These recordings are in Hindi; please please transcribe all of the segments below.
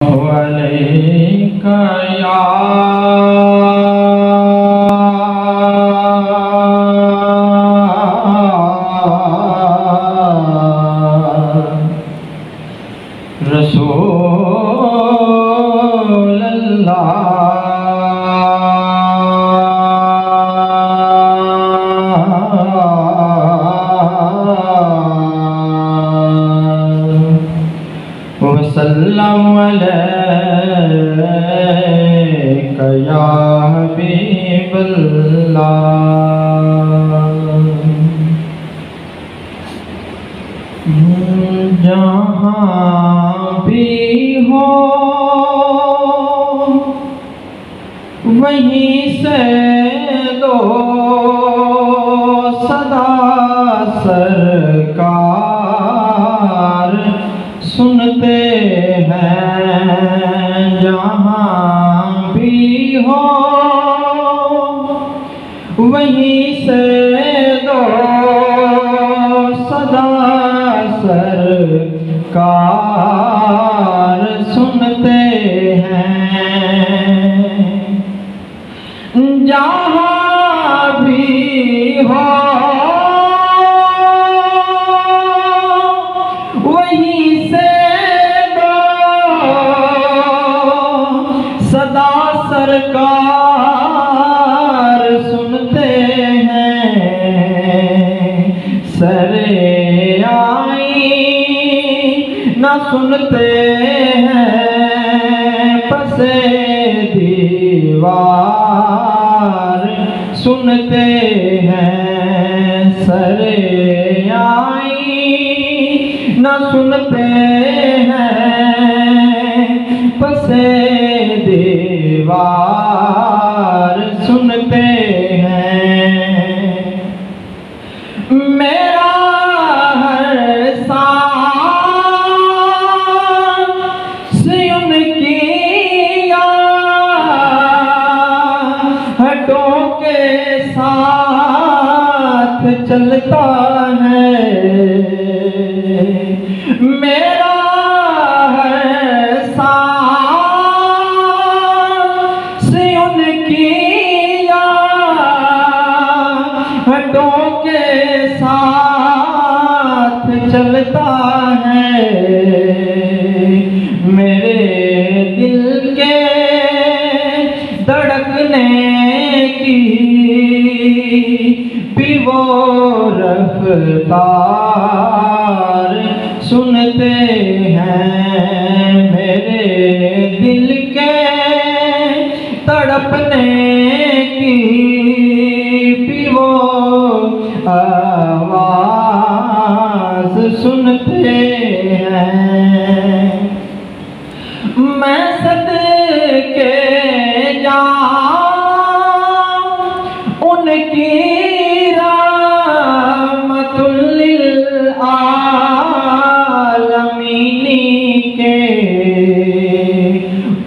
अलैका या रसूल अल्लाह वसल्लम अलैका या हबीबल्लाह। जहाँ भी हो वहीं से दो सदा सरकार सुनते हैं। जहाँ भी हो वहीं से दो सदा सरकार सुनते हैं। जहाँ भी हो वहीं से दो सदा सरकार सुनते हैं। सरे ना सुनते हैं पसे दीवार सुनते हैं। सरे आई ना सुनते हैं पसे दीवार सुनते हैं। मेरा हर साथ चलता है। मेरा हर सांस उनकी यादों के साथ चलता है। मेरे दिल के धड़कने की भी वो रफ्तार सुनते हैं। मेरे दिल के तड़पने की भी वो आवाज सुनते हैं। मैं सदके जाऊं उनकी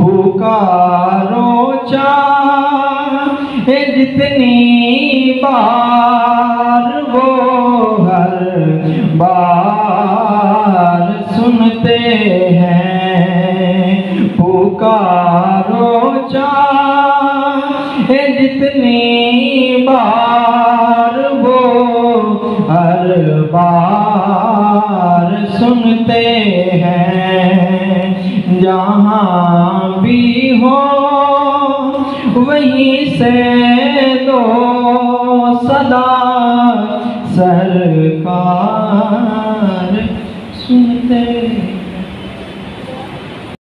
पुकारो चाहे जितनी बार वो हर बार सुनते हैं। पुकारो चाहे जितनी बार वो हर बार सुनते हैं। जहाँ भी हो वहीं से दो सदा सरकार सुनते हैं।